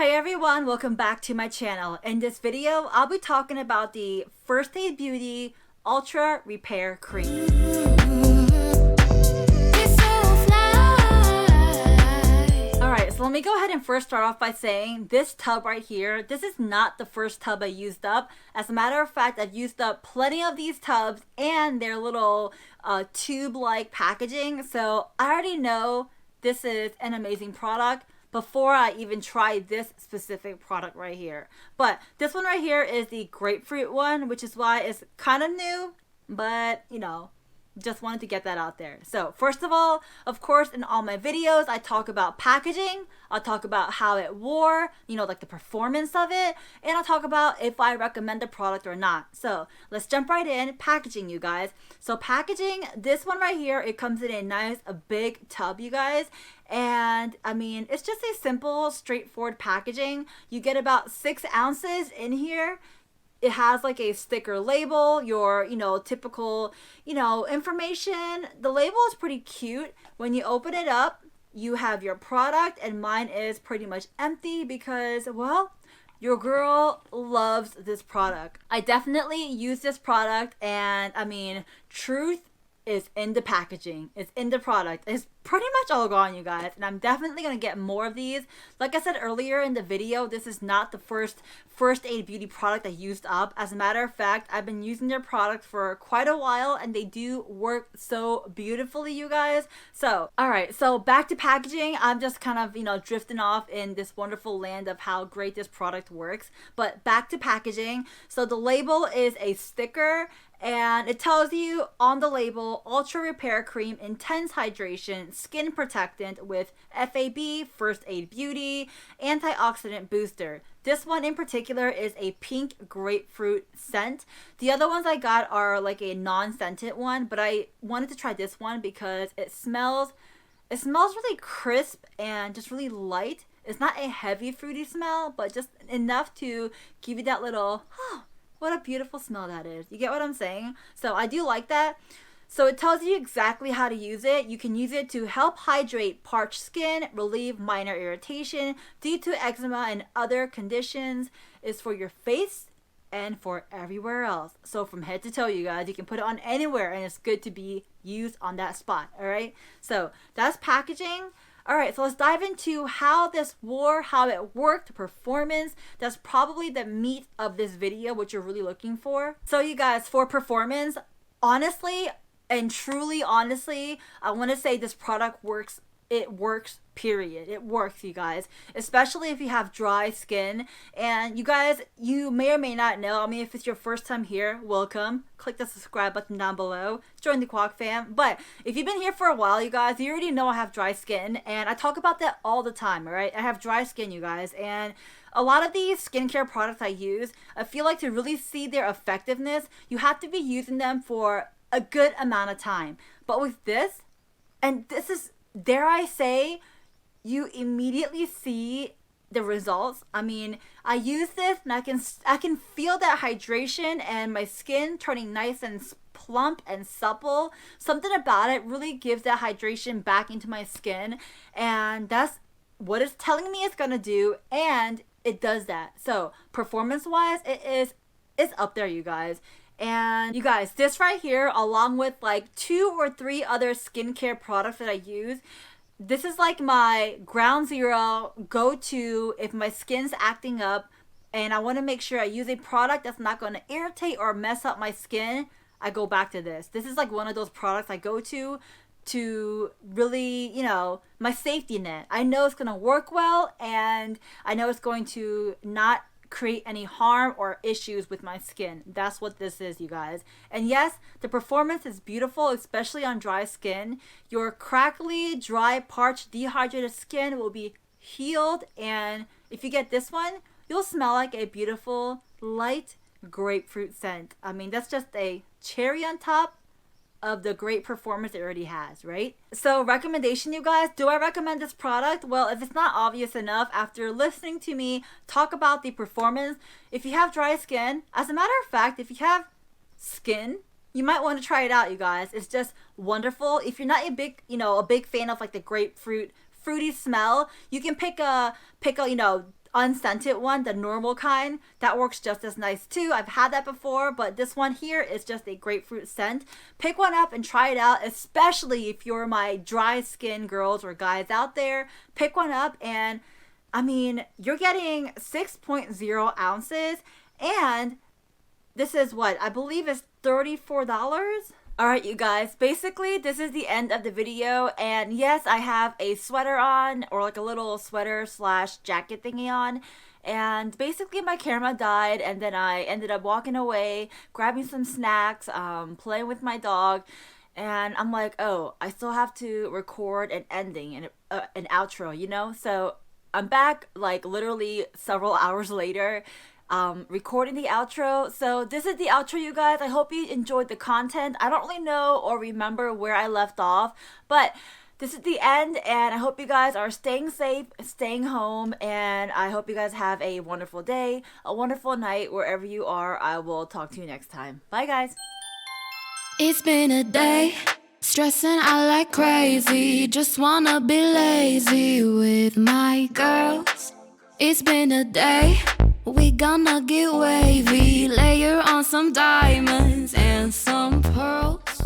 Hey everyone, welcome back to my channel. In this video, I'll be talking about the First Aid Beauty Ultra Repair Cream. Alright, so let me go ahead and first start off by saying this tub right here, this is not the first tub I used up. As a matter of fact, I've used up plenty of these tubs and their little tube-like packaging. So I already know this is an amazing product before I even try this specific product right here. But this one right here is the grapefruit one, which is why it's kind of new, but you know, just wanted to get that out there. So first of all, of course, in all my videos, I talk about packaging. I'll talk about how it wore, you know, like the performance of it, and I'll talk about if I recommend the product or not. So let's jump right in. Packaging, you guys. So packaging, this one right here, it comes in a nice, a big tub, you guys. And I mean, it's just a simple, straightforward packaging. You get about 6 ounces in here. It has like a sticker label, your, you know, typical, you know, information. The label is pretty cute. When you open it up, you have your product, and mine is pretty much empty because, well, your girl loves this product. I definitely use this product, and I mean, truth is in the packaging. It's in the product. It's pretty much all gone, you guys, and I'm definitely gonna get more of these. Like I said earlier in the video, this is not the first Aid Beauty product I used up. As a matter of fact, I've been using their product for quite a while, and they do work so beautifully, you guys. So alright, so back to packaging. I'm just kind of, you know, drifting off in this wonderful land of how great this product works, but back to packaging. So the label is a sticker, and it tells you on the label, Ultra Repair Cream, Intense Hydration, Skin Protectant with FAB, First Aid Beauty, Antioxidant Booster. This one in particular is a pink grapefruit scent. The other ones I got are like a non-scented one, but I wanted to try this one because it smells really crisp and just really light. It's not a heavy fruity smell, but just enough to give you that little, oh, what a beautiful smell that is. You get what I'm saying? So I do like that. So it tells you exactly how to use it. You can use it to help hydrate parched skin, relieve minor irritation due to eczema and other conditions. It's for your face and for everywhere else. So from head to toe, you guys, you can put it on anywhere, and it's good to be used on that spot. All right. So that's packaging. All right, so let's dive into how this wore, how it worked, performance. That's probably the meat of this video, what you're really looking for. So you guys, for performance, honestly and truly honestly, I want to say this product works. It works, period. It works, you guys, especially if you have dry skin. And you guys, you may or may not know, I mean, if it's your first time here, welcome. Click the subscribe button down below. Join the Kwak fam. But if you've been here for a while, you guys, you already know I have dry skin. And I talk about that all the time, all right? I have dry skin, you guys. And a lot of these skincare products I use, I feel like to really see their effectiveness, you have to be using them for a good amount of time. But with this, and this is, dare I say, you immediately see the results. I mean, I use this and I can feel that hydration and my skin turning nice and plump and supple. Something about it really gives that hydration back into my skin, and that's what it's telling me it's gonna do, and it does that. So performance wise, it's up there, you guys. And you guys, this right here, along with like 2 or 3 other skincare products that I use, this is like my ground zero go-to if my skin's acting up and I want to make sure I use a product that's not going to irritate or mess up my skin. I go back to this. This is like one of those products I go to really, you know, my safety net. I know it's going to work well, and I know it's going to not create any harm or issues with my skin. That's what this is, you guys. And yes, the performance is beautiful, especially on dry skin. Your crackly, dry, parched, dehydrated skin will be healed, and if you get this one, you'll smell like a beautiful, light grapefruit scent. I mean, that's just a cherry on top of the great performance it already has, right? So recommendation, you guys, do I recommend this product? Well, if it's not obvious enough after listening to me talk about the performance, if you have dry skin, as a matter of fact, if you have skin, you might want to try it out, you guys. It's just wonderful. If you're not a big fan of like the grapefruit fruity smell, you can pick a unscented one, the normal kind. That works just as nice too. I've had that before, but this one here is just a grapefruit scent. Pick one up and try it out, especially if you're my dry skin girls or guys out there. Pick one up, and I mean, you're getting 6.0 ounces, and this is what I believe is $34. Alright, you guys, basically this is the end of the video, and yes, I have a sweater on, or like a little sweater slash jacket thingy on, and basically my camera died, and then I ended up walking away, grabbing some snacks, playing with my dog, and I'm like, oh, I still have to record an ending and an outro, you know? So I'm back like literally several hours later, recording the outro. So this is the outro, you guys. I hope you enjoyed the content. I don't really know or remember where I left off, but this is the end, and I hope you guys are staying safe, staying home, and I hope you guys have a wonderful day, a wonderful night, wherever you are. I will talk to you next time. Bye, guys. It's been a day, stressing out like crazy, just wanna be lazy with my girls. It's been a day, we gonna get wavy, layer on some diamonds and some pearls.